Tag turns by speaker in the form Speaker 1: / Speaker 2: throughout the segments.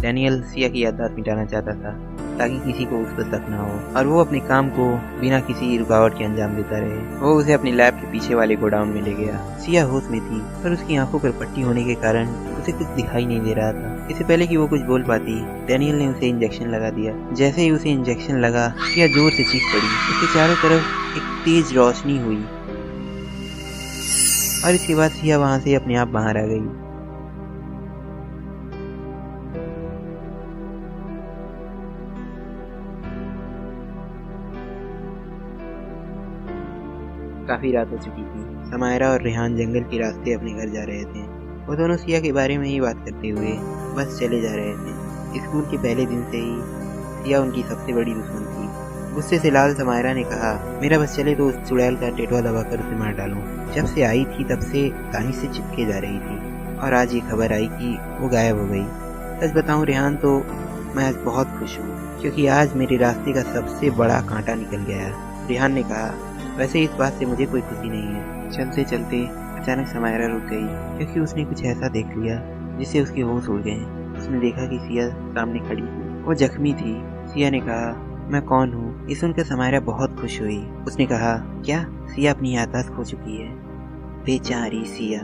Speaker 1: Daniel Siya की याददाश्त मिटाना चाहता था ताकि किसी को उस पर शक ना हो और वो अपने काम को बिना किसी रुकावट के अंजाम देता रहे। वो उसे अपनी लैब के पीछे वाले गोडाउन में ले गया। सिया होश में थी पर उसकी आंखों पर पट्टी होने के कारण उसे कुछ दिखाई नहीं दे रहा था। इससे पहले कि वो कुछ बोल पाती, डैनियल ने उसे इंजेक्शन लगा दिया। जैसे ही उसे इंजेक्शन लगा, सिया जोर से चीख पड़ी। उसके चारों तरफ एक तेज रोशनी हुई और इसके बाद सिया वहां से अपने आप बाहर आ गई। काफी रात हो चुकी थी। समायरा और रेहान जंगल के रास्ते अपने घर जा रहे थे। वो दोनों सिया के बारे में ही बात करते हुए बस चले जा रहे थे। स्कूल के पहले दिन से ही सिया उनकी सबसे बड़ी दुश्मन थी। गुस्से से लाल समायरा ने कहा, मेरा बस चले तो उस चुड़ैल का टेटवा दबाकर उसे मार डालूं। जब से आई थी तब से कहानी से चिपके जा रही थी और आज ये खबर आई कि वो गायब हो गई। सच बताऊं रेहान, तो मैं आज बहुत खुश हूँ क्योंकि आज मेरे रास्ते का सबसे बड़ा कांटा निकल गया। रेहान ने कहा, वैसे इस बात से मुझे कोई खुशी नहीं है। चलते चलते अचानक समायरा रुक गई क्योंकि उसने कुछ ऐसा देख लिया जिससे उसके होश उड़ गए। उसने देखा कि सिया सामने खड़ी थी। वो जख्मी थी। सिया ने कहा, मैं कौन हूँ? ये सुनकर समायरा बहुत खुश हुई। उसने कहा, क्या सिया अपनी याददाश्त खो चुकी है? बेचारी सिया।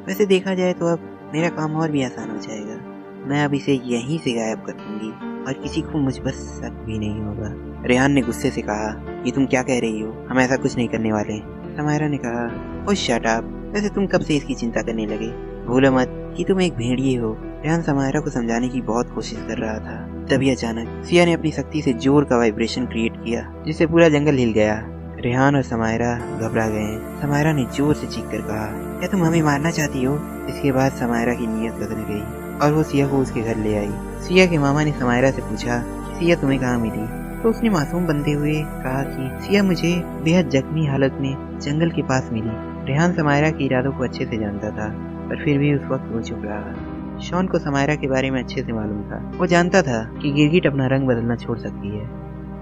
Speaker 1: वैसे देखा जाए तो अब मेरा काम और भी आसान हो जाएगा। मैं अब इसे यहीं से गायब कर दूंगी और किसी को मुझ पर शक भी नहीं होगा। रेहान ने गुस्से से कहा, ये तुम क्या कह रही हो? हम ऐसा कुछ नहीं करने वाले। समायरा ने कहा, ओ शट अप। वैसे तुम कब से इसकी चिंता करने लगे? भूलो मत कि तुम एक भेड़िए हो। रेहान समायरा को समझाने की बहुत कोशिश कर रहा था। तभी अचानक सिया ने अपनी शक्ति से जोर का वाइब्रेशन क्रिएट किया जिससे पूरा जंगल हिल गया। रेहान और समायरा घबरा गए। समायरा ने जोर से चीख कर कहा, क्या तुम हमें मारना चाहती हो? इसके बाद समायरा की नीयत बदल गई और वो सिया को उसके घर ले आई। सिया के मामा ने समायरा से पूछा, सिया तुम्हें कहाँ मिली? तो उसने मासूम बनते हुए कहा कि सिया मुझे बेहद जख्मी हालत में जंगल के पास मिली। रेहान समायरा के इरादों को अच्छे से जानता था पर फिर भी उस वक्त वो चुप रहा। शॉन को समायरा के बारे में अच्छे से मालूम था। वो जानता था कि गिरगिट अपना रंग बदलना छोड़ सकती है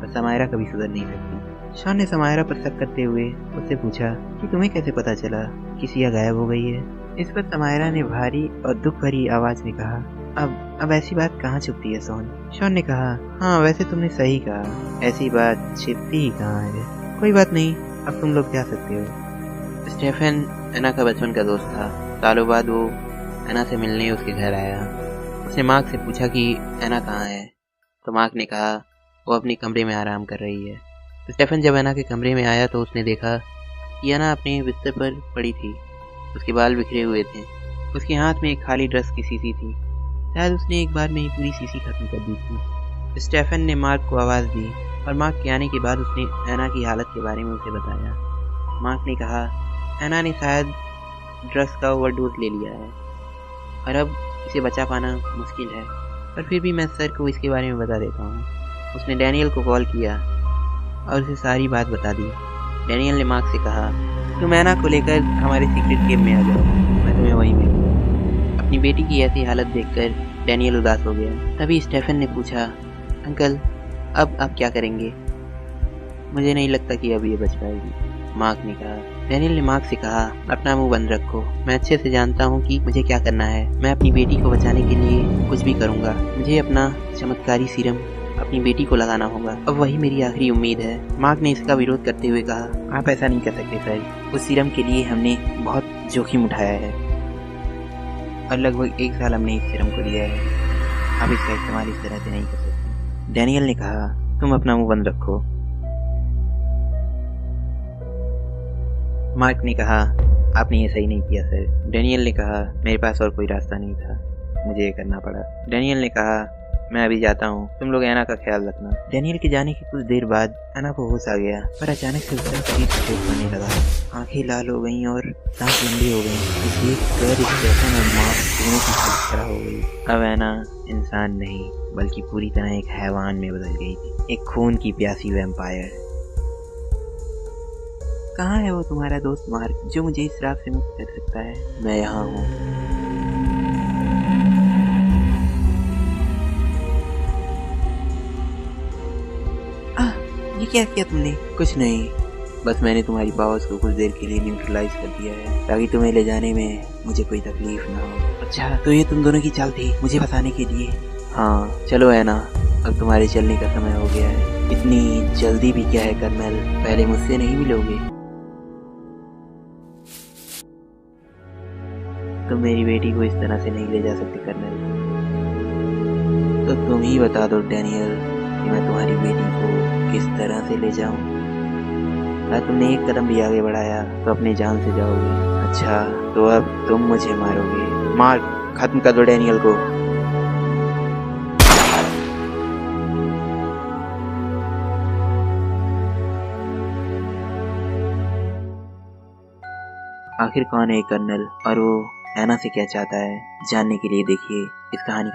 Speaker 1: पर समायरा कभी सुधर नहीं सकती। शॉन ने समायरा पर शक करते हुए उससे पूछा कि तुम्हें कैसे पता चला कि सिया गायब हो गई है? इस पर समायरा ने भारी और दुख भरी आवाज में कहा, अब ऐसी बात कहाँ छुपती है शॉन? शॉन ने कहा, हाँ वैसे तुमने सही कहा, ऐसी बात छिपती ही कहाँ है। कोई बात नहीं, अब तुम लोग जा सकते हो। स्टेफन एना का बचपन का दोस्त था। सालों बाद वो एना से मिलने उसके घर आया। उसने मार्क से पूछा कि एना कहाँ है, तो मार्क ने कहा वो अपने कमरे में आराम कर रही है। तो स्टेफन जब एना के कमरे में आया तो उसने देखा कि एना अपने बिस्तर पर पड़ी थी। उसके बाल बिखरे हुए थे। उसके हाथ में एक खाली ड्रेस की शीशी थी। शायद उसने एक बार में ही पूरी शीशी खत्म कर दी थी। स्टेफन ने मार्क को आवाज़ दी और मार्क के आने के बाद उसने एना की हालत के बारे में उसे बताया। मार्क ने कहा, एना ने शायद ड्रग्स का ओवरडोज ले लिया है और अब इसे बचा पाना मुश्किल है, पर फिर भी मैं सर को इसके बारे में बता देता हूँ। उसने डैनियल को कॉल किया और उसे सारी बात बता दी। डैनियल ने मार्क से कहा, तुम एना को लेकर हमारे सीक्रेट गेम में आ जाओ, मैं तुम्हें वहीं मिलूंगा। अपनी बेटी की ऐसी हालत देखकर डैनियल उदास हो गया। तभी स्टेफन ने पूछा, अंकल अब आप क्या करेंगे? मुझे नहीं लगता कि अब ये बच पाएगी, मार्क ने कहा। डैनियल ने मार्क से कहा, अपना मुंह बंद रखो, मैं अच्छे से जानता हूँ कि मुझे क्या करना है। मैं अपनी बेटी को बचाने के लिए कुछ भी करूँगा। मुझे अपना चमत्कारी सीरम अपनी बेटी को लगाना होगा, अब वही मेरी आखिरी उम्मीद है। मार्क ने इसका विरोध करते हुए कहा, आप ऐसा नहीं कर सकते सर, उस सीरम के लिए हमने बहुत जोखिम उठाया है और लगभग 1 साल हमने इस सीरम को दिया है। आप इसका इस्तेमाल इस तरह से नहीं कर सकते। डैनियल ने कहा, तुम अपना मुंह बंद रखो। मार्क ने कहा, आपने ये सही नहीं किया सर। डैनियल ने कहा, मेरे पास और कोई रास्ता नहीं था, मुझे ये करना पड़ा। डैनियल ने कहा, मैं अभी जाता हूँ, तुम लोग एना का ख्याल रखना। डैनियल के जाने के कुछ देर बाद एना को होश आ गया, पर अचानक से उसका शरीर सफेद होने लगा, आंखें लाल हो गईं और सांस लंबी हो गईं। इसे कर स्टेफन और मार्क दोनों की हालत खराब हो गई। अब एना इंसान नहीं बल्कि पूरी तरह एक हैवान में बदल गई थी, एक खून की प्यासी वैम्पायर। कहाँ है वो तुम्हारा दोस्त मार्क जो मुझे इस श्राप से मुक्त कर सकता है? मैं यहाँ हूँ। ये क्या किया तुमने? कुछ नहीं, बस मैंने तुम्हारी पावर्स को कुछ देर के लिए न्यूट्रलाइज कर दिया है ताकि तुम्हें ले जाने में मुझे कोई तकलीफ ना हो। अच्छा, तो ये तुम दोनों की चाल थी मुझे फंसाने के लिए? हाँ चलो है ना, अब तुम्हारे चलने का समय हो गया है। इतनी जल्दी भी क्या है कर्नल, पहले मुझसे नहीं मिलोगे? तुम मेरी बेटी को इस तरह से नहीं ले जा सकते कर्नल। तो तुम ही बता दो डैनियल कि मैं तुम्हारी बेटी को किस तरह से ले जाऊं। अगर तुमने एक कदम भी आगे बढ़ाया तो अपनी जान से जाओगे। अच्छा तो अब तुम मुझे मारोगे। मार, खत्म कर दो डैनियल को। आखिर कौन है कर्नल और वो हैना से क्या चाहता है, जानने के लिए देखिए इस कहानी का